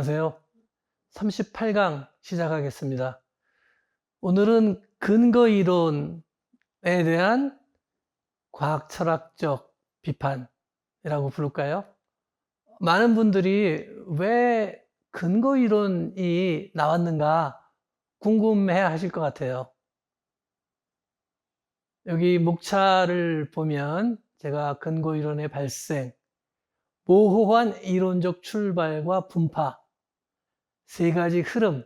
안녕하세요. 38강 시작하겠습니다. 오늘은 근거이론에 대한 과학철학적 비판이라고 부를까요? 많은 분들이 왜 근거이론이 나왔는가 궁금해 하실 것 같아요. 여기 목차를 보면 제가 근거이론의 발생, 모호한 이론적 출발과 분파, 세 가지 흐름의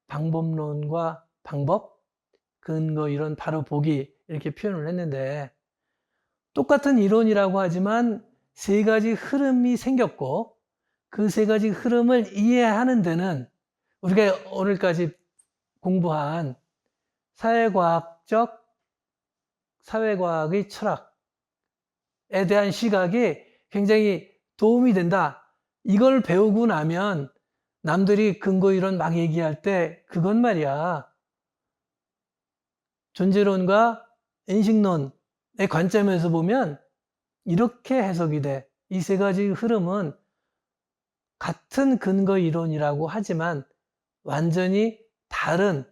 방법론과 방법, 근거 이론 바로 보기 이렇게 표현을 했는데, 똑같은 이론이라고 하지만 세 가지 흐름이 생겼고 그 세 가지 흐름을 이해하는 데는 우리가 오늘까지 공부한 사회과학의 철학에 대한 시각이 굉장히 도움이 된다. 이걸 배우고 나면 남들이 근거 이론 막 얘기할 때 그건 말이야, 존재론과 인식론의 관점에서 보면 이렇게 해석이 돼. 이 세 가지 흐름은 같은 근거 이론이라고 하지만 완전히 다른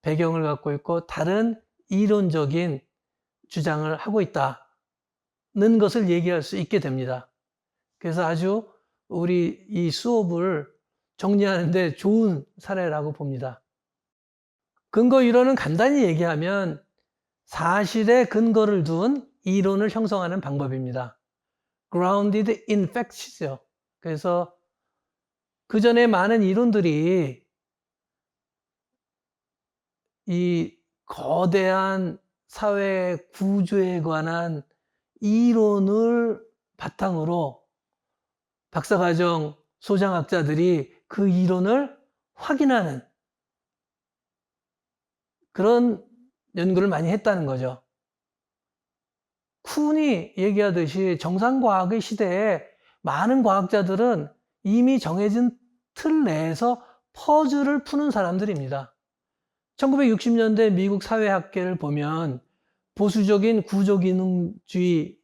배경을 갖고 있고 다른 이론적인 주장을 하고 있다는 것을 얘기할 수 있게 됩니다. 그래서 아주 우리 이 수업을 정리하는데 좋은 사례라고 봅니다. 근거 이론은 간단히 얘기하면 사실에 근거를 둔 이론을 형성하는 방법입니다. grounded in facts죠. 그래서 그 전에 많은 이론들이 이 거대한 사회 구조에 관한 이론을 바탕으로 박사과정 소장학자들이 그 이론을 확인하는 그런 연구를 많이 했다는 거죠. 쿤이 얘기하듯이 정상과학의 시대에 많은 과학자들은 이미 정해진 틀 내에서 퍼즐을 푸는 사람들입니다. 1960년대 미국 사회학계를 보면 보수적인 구조기능주의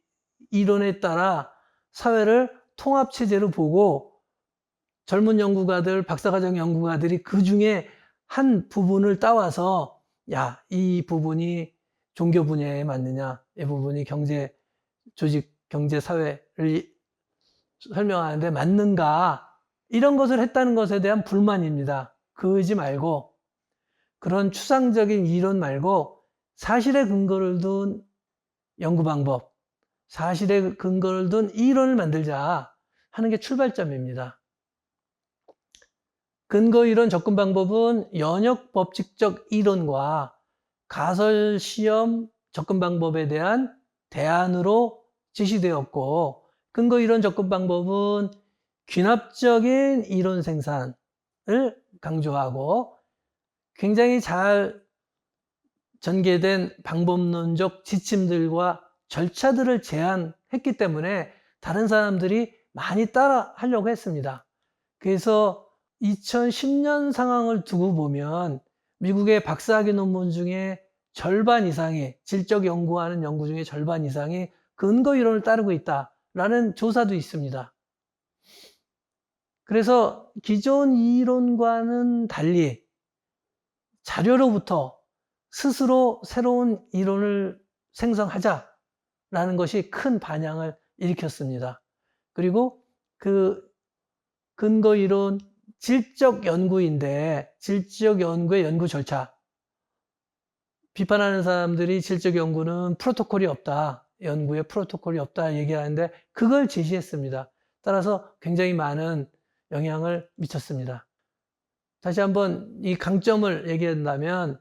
이론에 따라 사회를 통합체제로 보고 젊은 연구가들, 박사과정 연구가들이 그 중에 한 부분을 따와서 야, 이 부분이 종교 분야에 맞느냐, 이 부분이 경제, 조직, 경제, 사회를 설명하는데 맞는가, 이런 것을 했다는 것에 대한 불만입니다. 그러지 말고, 그런 추상적인 이론 말고 사실에 근거를 둔 연구 방법, 사실에 근거를 둔 이론을 만들자 하는 게 출발점입니다. 근거 이론 접근 방법은 연역 법칙적 이론과 가설 시험 접근 방법에 대한 대안으로 제시되었고, 근거 이론 접근 방법은 귀납적인 이론 생산을 강조하고 굉장히 잘 전개된 방법론적 지침들과 절차들을 제안했기 때문에 다른 사람들이 많이 따라 하려고 했습니다. 그래서 2010년 상황을 두고 보면 미국의 박사학위 논문 중에 절반 이상이, 질적 연구하는 연구 중에 절반 이상이 근거 이론을 따르고 있다라는 조사도 있습니다. 그래서 기존 이론과는 달리 자료로부터 스스로 새로운 이론을 생성하자라는 것이 큰 반향을 일으켰습니다. 그리고 그 근거 이론 질적 연구인데 질적 연구의 연구 절차, 비판하는 사람들이 질적 연구는 프로토콜이 없다, 연구에 프로토콜이 없다 얘기하는데 그걸 제시했습니다. 따라서 굉장히 많은 영향을 미쳤습니다. 다시 한번 이 강점을 얘기한다면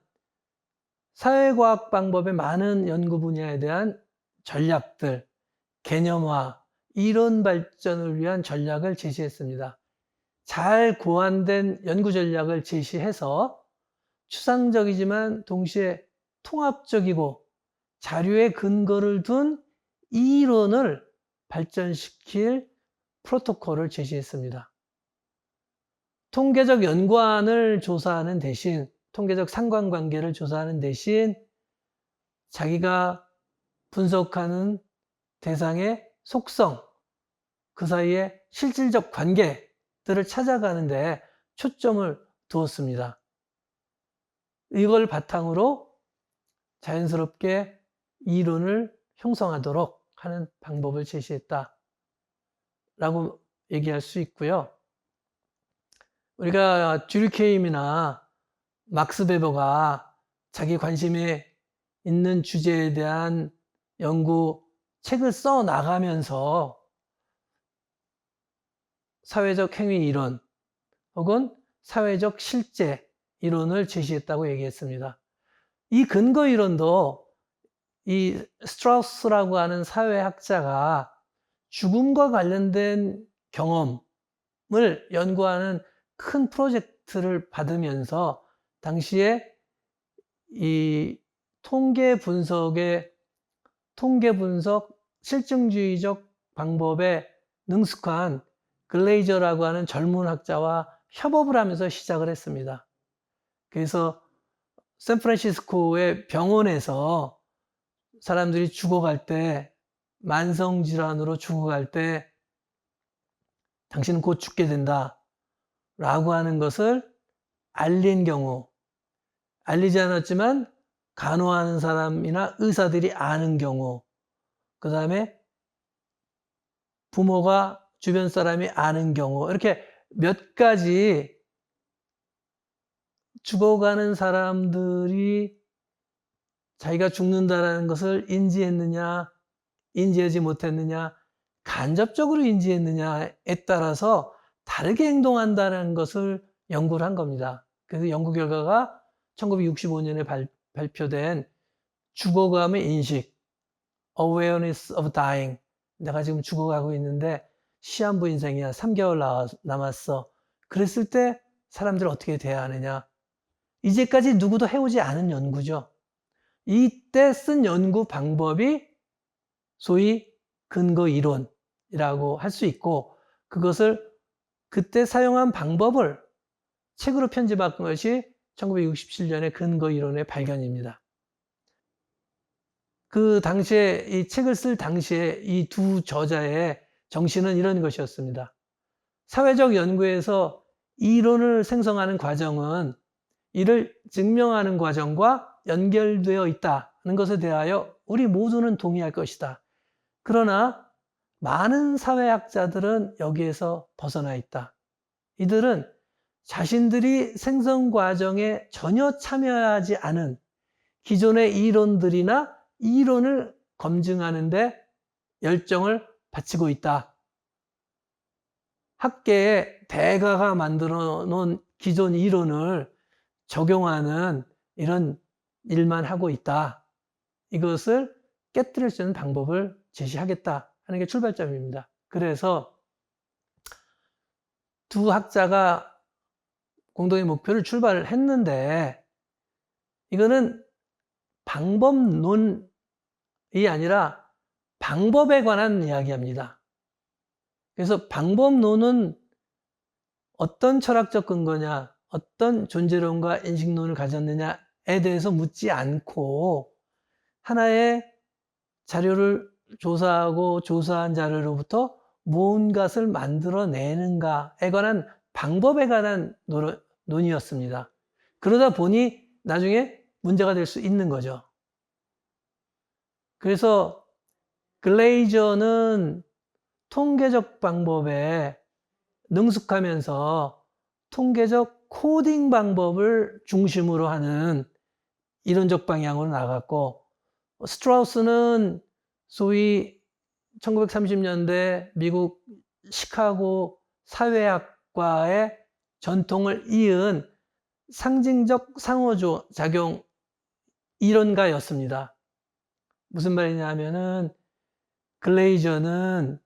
사회과학 방법의 많은 연구 분야에 대한 전략들, 개념화, 이론 발전을 위한 전략을 제시했습니다. 잘 고안된 연구 전략을 제시해서 추상적이지만 동시에 통합적이고 자료에 근거를 둔 이론을 발전시킬 프로토콜을 제시했습니다. 통계적 연관을 조사하는 대신, 통계적 상관관계를 조사하는 대신 자기가 분석하는 대상의 속성, 그 사이에 실질적 관계들을 찾아가는데 초점을 두었습니다. 이걸 바탕으로 자연스럽게 이론을 형성하도록 하는 방법을 제시했다라고 얘기할 수 있고요. 우리가 듀르케임이나 막스 베버가 자기 관심에 있는 주제에 대한 연구 책을 써 나가면서 사회적 행위 이론 혹은 사회적 실제 이론을 제시했다고 얘기했습니다. 이 근거 이론도 이 스트라우스라고 하는 사회학자가 죽음과 관련된 경험을 연구하는 큰 프로젝트를 받으면서 당시에 이 통계 분석 실증주의적 방법에 능숙한 글레이저라고 하는 젊은 학자와 협업을 하면서 시작을 했습니다. 그래서 샌프란시스코의 병원에서 사람들이 죽어갈 때, 만성질환으로 죽어갈 때 당신은 곧 죽게 된다 라고 하는 것을 알린 경우, 알리지 않았지만 간호하는 사람이나 의사들이 아는 경우, 그 다음에 부모가 주변 사람이 아는 경우, 이렇게 몇 가지 죽어가는 사람들이 자기가 죽는다는 것을 인지했느냐, 인지하지 못했느냐, 간접적으로 인지했느냐에 따라서 다르게 행동한다는 것을 연구를 한 겁니다. 그래서 연구 결과가 1965년에 발표된 죽어감의 인식, Awareness of Dying. 내가 지금 죽어가고 있는데 시한부 인생이야. 3개월 남았어. 그랬을 때 사람들을 어떻게 대하느냐. 이제까지 누구도 해오지 않은 연구죠. 이때 쓴 연구 방법이 소위 근거 이론이라고 할 수 있고, 그것을 그때 사용한 방법을 책으로 편집한 것이 1967년의 근거 이론의 발견입니다. 그 당시에, 이 책을 쓸 당시에 이 두 저자의 정신은 이런 것이었습니다. 사회적 연구에서 이론을 생성하는 과정은 이를 증명하는 과정과 연결되어 있다는 것에 대하여 우리 모두는 동의할 것이다. 그러나 많은 사회학자들은 여기에서 벗어나 있다. 이들은 자신들이 생성 과정에 전혀 참여하지 않은 기존의 이론들이나 이론을 검증하는데 열정을 바치고 있다. 학계에 대가가 만들어 놓은 기존 이론을 적용하는 이런 일만 하고 있다. 이것을 깨뜨릴 수 있는 방법을 제시하겠다 하는 게 출발점입니다. 그래서 두 학자가 공동의 목표를 출발을 했는데, 이거는 방법론이 아니라 방법에 관한 이야기입니다. 그래서 방법론은 어떤 철학적 근거냐, 어떤 존재론과 인식론을 가졌느냐에 대해서 묻지 않고 하나의 자료를 조사하고 조사한 자료로부터 무엇을 만들어내는가에 관한 방법에 관한 논의였습니다. 그러다 보니 나중에 문제가 될 수 있는 거죠. 그래서 글레이저는 통계적 방법에 능숙하면서 통계적 코딩 방법을 중심으로 하는 이론적 방향으로 나갔고, 스트라우스는 소위 1930년대 미국 시카고 사회학과의 전통을 이은 상징적 상호작용 이론가였습니다. 무슨 말이냐 하면은, 글레이저는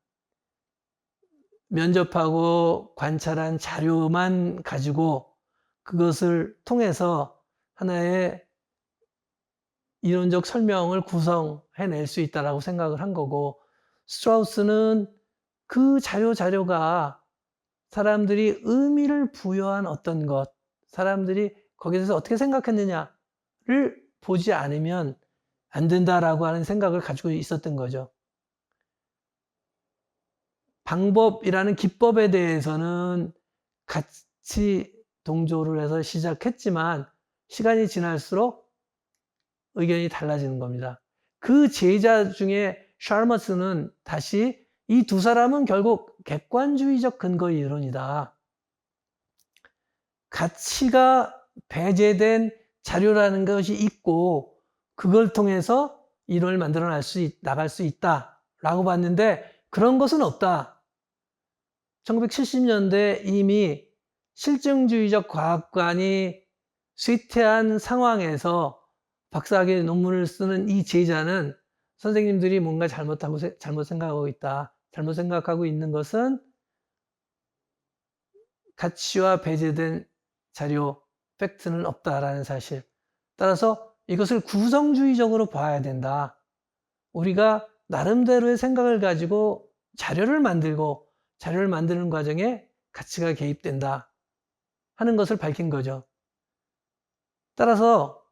면접하고 관찰한 자료만 가지고 그것을 통해서 하나의 이론적 설명을 구성해낼 수 있다고 생각을 한 거고, 스트라우스는 그 자료가 사람들이 의미를 부여한 어떤 것, 사람들이 거기에 대해서 어떻게 생각했느냐를 보지 않으면 안 된다라고 하는 생각을 가지고 있었던 거죠. 방법이라는 기법에 대해서는 같이 동조를 해서 시작했지만 시간이 지날수록 의견이 달라지는 겁니다. 그 제자 중에 샬머스는 다시 이 두 사람은 결국 객관주의적 근거의 이론이다. 가치가 배제된 자료라는 것이 있고 그걸 통해서 이론을 만들어 나갈 수 있다라고 봤는데 그런 것은 없다. 1970년대 이미 실증주의적 과학관이 쇠퇴한 상황에서 박사학위 논문을 쓰는 이 제자는 선생님들이 뭔가 잘못 생각하고 있다. 잘못 생각하고 있는 것은 가치와 배제된 자료, 팩트는 없다라는 사실. 따라서 이것을 구성주의적으로 봐야 된다. 우리가 나름대로의 생각을 가지고 자료를 만들고 자료를 만드는 과정에 가치가 개입된다 하는 것을 밝힌 거죠. 따라서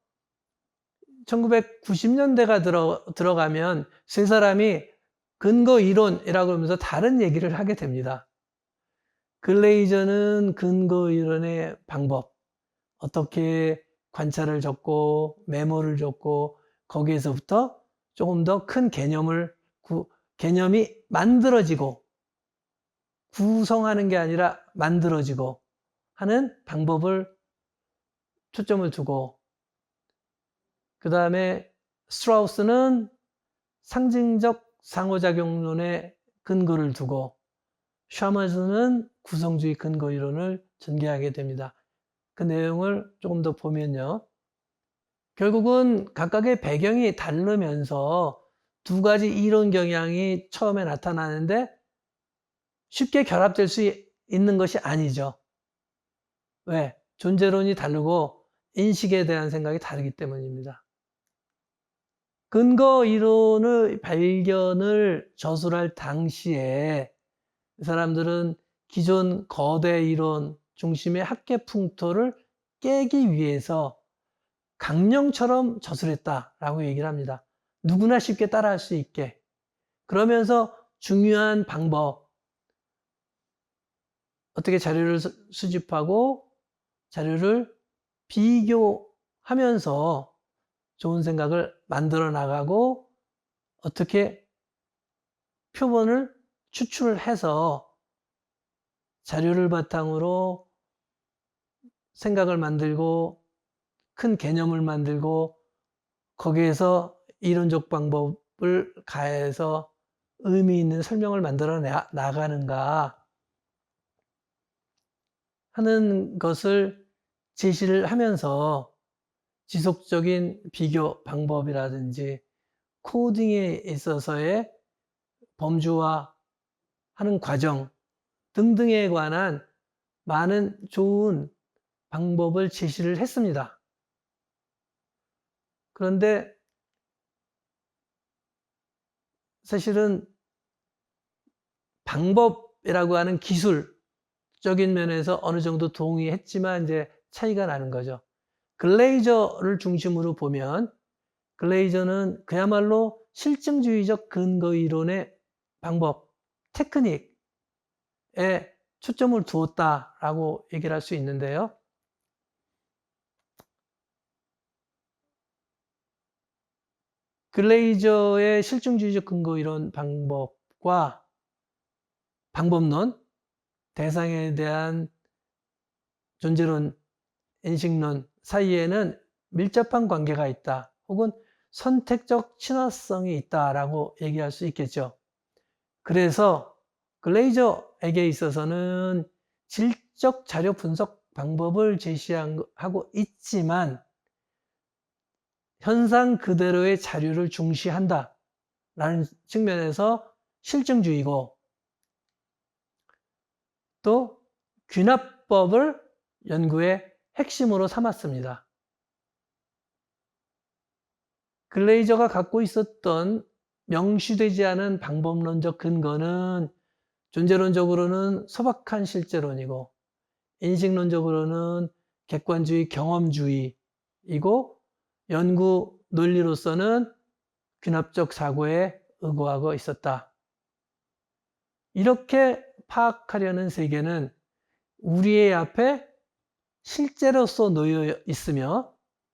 1990년대가 들어가면 세 사람이 근거 이론이라고 하면서 다른 얘기를 하게 됩니다. 글레이저는 근거 이론의 방법, 어떻게 관찰을 적고 메모를 적고 거기에서부터 조금 더 큰 개념이 만들어지고 구성하는 게 아니라 만들어지고 하는 방법을 초점을 두고 그 다음에 스트라우스는 상징적 상호작용론에 근거를 두고 샤머즈는 구성주의 근거 이론을 전개하게 됩니다. 그 내용을 조금 더 보면요. 결국은 각각의 배경이 다르면서 두 가지 이론 경향이 처음에 나타나는데 쉽게 결합될 수 있는 것이 아니죠. 왜? 존재론이 다르고 인식에 대한 생각이 다르기 때문입니다. 근거 이론의 발견을 저술할 당시에 사람들은 기존 거대 이론 중심의 학계 풍토를 깨기 위해서 강령처럼 저술했다라고 얘기를 합니다. 누구나 쉽게 따라할 수 있게. 그러면서 중요한 방법, 어떻게 자료를 수집하고 자료를 비교하면서 좋은 생각을 만들어 나가고 어떻게 표본을 추출을 해서 자료를 바탕으로 생각을 만들고 큰 개념을 만들고 거기에서 이론적 방법을 가해서 의미 있는 설명을 만들어 나가는가 하는 것을 제시를 하면서 지속적인 비교 방법이라든지 코딩에 있어서의 범주화 하는 과정 등등에 관한 많은 좋은 방법을 제시를 했습니다. 그런데 사실은 방법이라고 하는 기술적인 면에서 어느 정도 동의했지만 이제 차이가 나는 거죠. 글레이저를 중심으로 보면 글레이저는 그야말로 실증주의적 근거 이론의 방법, 테크닉에 초점을 두었다라고 얘기를 할 수 있는데요. 글레이저의 실증주의적 근거 이론 방법과 방법론, 대상에 대한 존재론, 인식론 사이에는 밀접한 관계가 있다. 혹은 선택적 친화성이 있다라고 얘기할 수 있겠죠. 그래서 글레이저에게 있어서는 질적 자료 분석 방법을 제시하고 있지만 현상 그대로의 자료를 중시한다 라는 측면에서 실증주의고 또 귀납법을 연구의 핵심으로 삼았습니다. 글레이저가 갖고 있었던 명시되지 않은 방법론적 근거는 존재론적으로는 소박한 실제론이고 인식론적으로는 객관주의 경험주의이고 연구 논리로서는 귀납적 사고에 의거하고 있었다. 이렇게 파악하려는 세계는 우리의 앞에 실제로서 놓여 있으며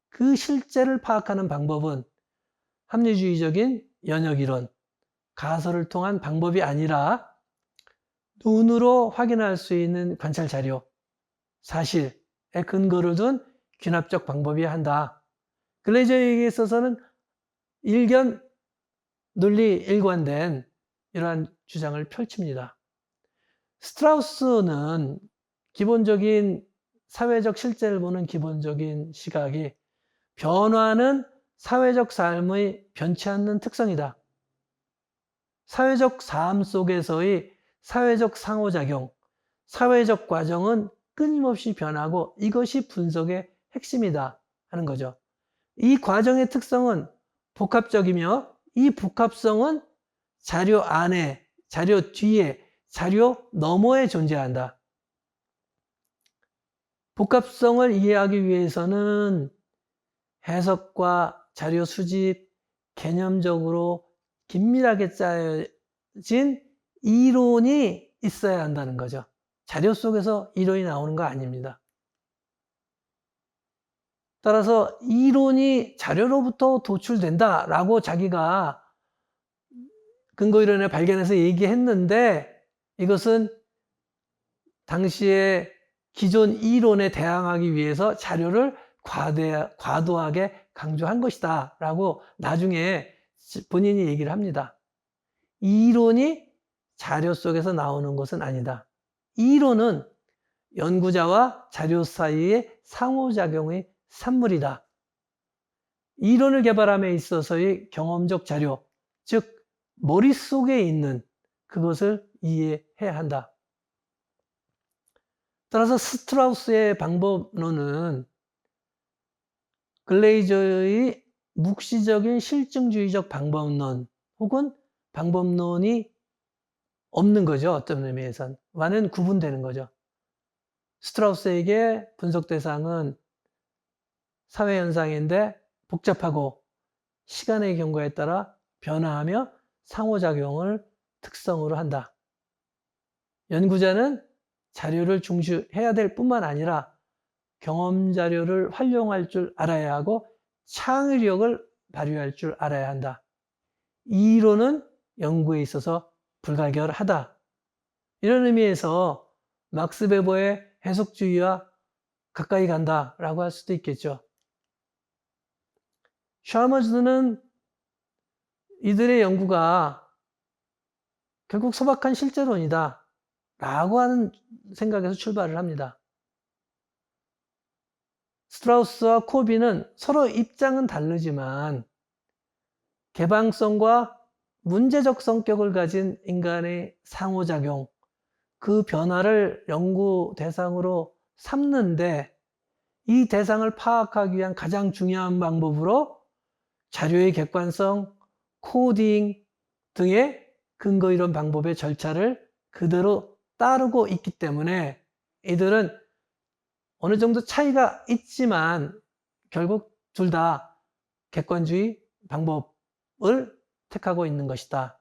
그 실제를 파악하는 방법은 합리주의적인 연역이론, 가설을 통한 방법이 아니라 눈으로 확인할 수 있는 관찰 자료, 사실에 근거를 둔 귀납적 방법이어야 한다. 글레이저에게 있어서는 일견 논리 일관된 이러한 주장을 펼칩니다. 스트라우스는 기본적인 사회적 실제를 보는 기본적인 시각이 변화는 사회적 삶의 변치 않는 특성이다. 사회적 삶 속에서의 사회적 상호작용, 사회적 과정은 끊임없이 변하고 이것이 분석의 핵심이다 하는 거죠. 이 과정의 특성은 복합적이며 이 복합성은 자료 안에, 자료 뒤에, 자료 너머에 존재한다. 복합성을 이해하기 위해서는 해석과 자료 수집, 개념적으로 긴밀하게 짜여진 이론이 있어야 한다는 거죠. 자료 속에서 이론이 나오는 거 아닙니다. 따라서 이론이 자료로부터 도출된다라고 자기가 근거이론을 발견해서 얘기했는데 이것은 당시에 기존 이론에 대항하기 위해서 자료를 과도하게 강조한 것이다 라고 나중에 본인이 얘기를 합니다. 이론이 자료 속에서 나오는 것은 아니다. 이론은 연구자와 자료 사이의 상호작용의 산물이다. 이론을 개발함에 있어서의 경험적 자료, 즉 머릿속에 있는 그것을 이해해야 한다. 따라서 스트라우스의 방법론은 글레이저의 묵시적인 실증주의적 방법론 혹은 방법론이 없는 거죠. 어떤 의미에선 와는 구분되는 거죠. 스트라우스에게 분석 대상은 사회현상인데 복잡하고 시간의 경과에 따라 변화하며 상호작용을 특성으로 한다. 연구자는 자료를 중시해야 될 뿐만 아니라 경험 자료를 활용할 줄 알아야 하고 창의력을 발휘할 줄 알아야 한다. 이 이론은 연구에 있어서 불가결하다. 이런 의미에서 막스 베버의 해석주의와 가까이 간다라고 할 수도 있겠죠. 샤머즈는 이들의 연구가 결국 소박한 실제론이다 라고 하는 생각에서 출발을 합니다. 스트라우스와 코비는 서로 입장은 다르지만 개방성과 문제적 성격을 가진 인간의 상호작용, 그 변화를 연구 대상으로 삼는데 이 대상을 파악하기 위한 가장 중요한 방법으로 자료의 객관성, 코딩 등의 근거이론 방법의 절차를 그대로 따르고 있기 때문에 이들은 어느 정도 차이가 있지만 결국 둘 다 객관주의 방법을 택하고 있는 것이다.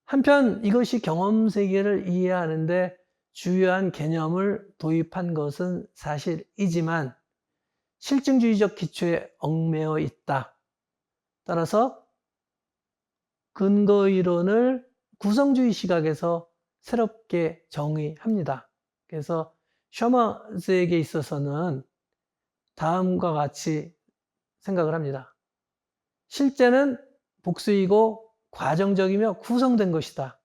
한편 이것이 경험 세계를 이해하는데 주요한 개념을 도입한 것은 사실이지만 실증주의적 기초에 얽매여 있다. 따라서 근거이론을 구성주의 시각에서 새롭게 정의합니다. 그래서 셔머즈에게 있어서는 다음과 같이 생각을 합니다. 실제는 복수이고 과정적이며 구성된 것이다.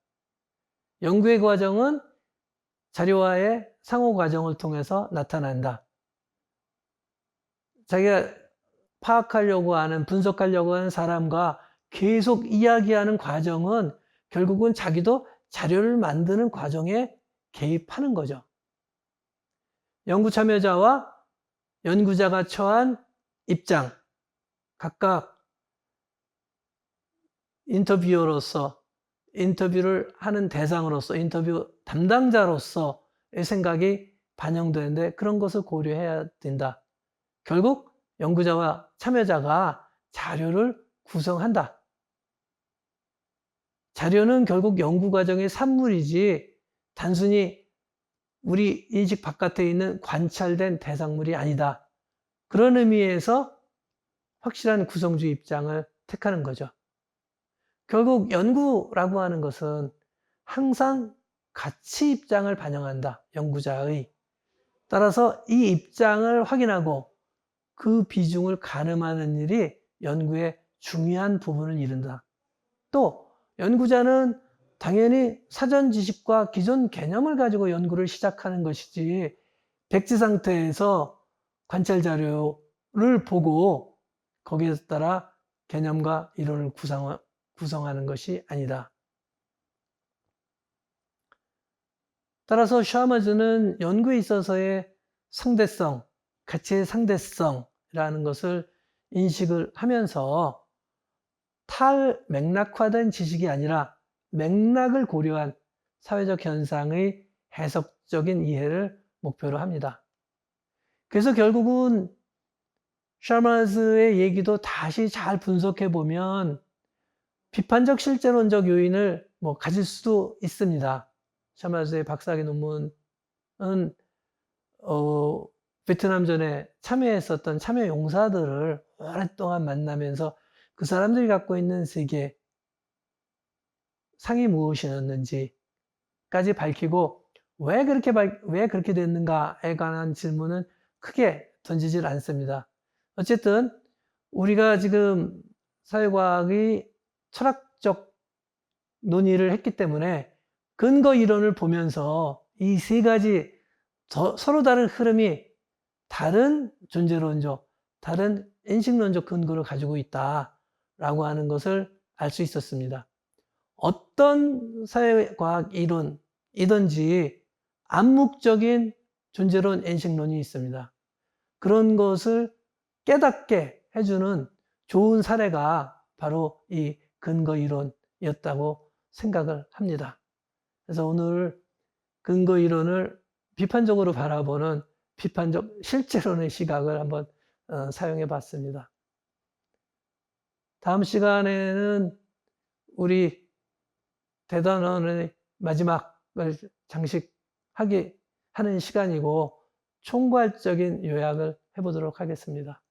연구의 과정은 자료와의 상호 과정을 통해서 나타난다. 자기가 파악하려고 하는, 분석하려고 하는 사람과 계속 이야기하는 과정은 결국은 자기도 자료를 만드는 과정에 개입하는 거죠. 연구 참여자와 연구자가 처한 입장, 각각 인터뷰어로서, 인터뷰를 하는 대상으로서, 인터뷰 담당자로서의 생각이 반영되는데 그런 것을 고려해야 된다. 결국 연구자와 참여자가 자료를 구성한다. 자료는 결국 연구 과정의 산물이지 단순히 우리 인식 바깥에 있는 관찰된 대상물이 아니다. 그런 의미에서 확실한 구성주의 입장을 택하는 거죠. 결국 연구라고 하는 것은 항상 가치 입장을 반영한다. 연구자의. 따라서 이 입장을 확인하고 그 비중을 가늠하는 일이 연구의 중요한 부분을 이룬다. 또 연구자는 당연히 사전 지식과 기존 개념을 가지고 연구를 시작하는 것이지 백지 상태에서 관찰 자료를 보고 거기에 따라 개념과 이론을 구성하는 것이 아니다. 따라서 샤머즈는 연구에 있어서의 상대성, 가치의 상대성이라는 것을 인식을 하면서 탈맥락화된 지식이 아니라 맥락을 고려한 사회적 현상의 해석적인 이해를 목표로 합니다. 그래서 결국은 샤머즈의 얘기도 다시 잘 분석해 보면 비판적 실제론적 요인을 가질 수도 있습니다. 샤머즈의 박사학위 논문은 베트남전에 참여했었던 참여 용사들을 오랫동안 만나면서 그 사람들이 갖고 있는 세계 상이 무엇이었는지까지 밝히고 왜 그렇게 됐는가에 관한 질문은 크게 던지질 않습니다. 어쨌든 우리가 지금 사회과학의 철학적 논의를 했기 때문에 근거 이론을 보면서 이 세 가지 서로 다른 흐름이 다른 존재론적, 다른 인식론적 근거를 가지고 있다라고 하는 것을 알 수 있었습니다. 어떤 사회과학 이론이든지 암묵적인 존재론, 인식론이 있습니다. 그런 것을 깨닫게 해주는 좋은 사례가 바로 이 근거 이론이었다고 생각을 합니다. 그래서 오늘 근거 이론을 비판적으로 바라보는 비판적 실제론의 시각을 한번 사용해 봤습니다. 다음 시간에는 우리 대단원의 마지막을 장식하는 시간이고 총괄적인 요약을 해보도록 하겠습니다.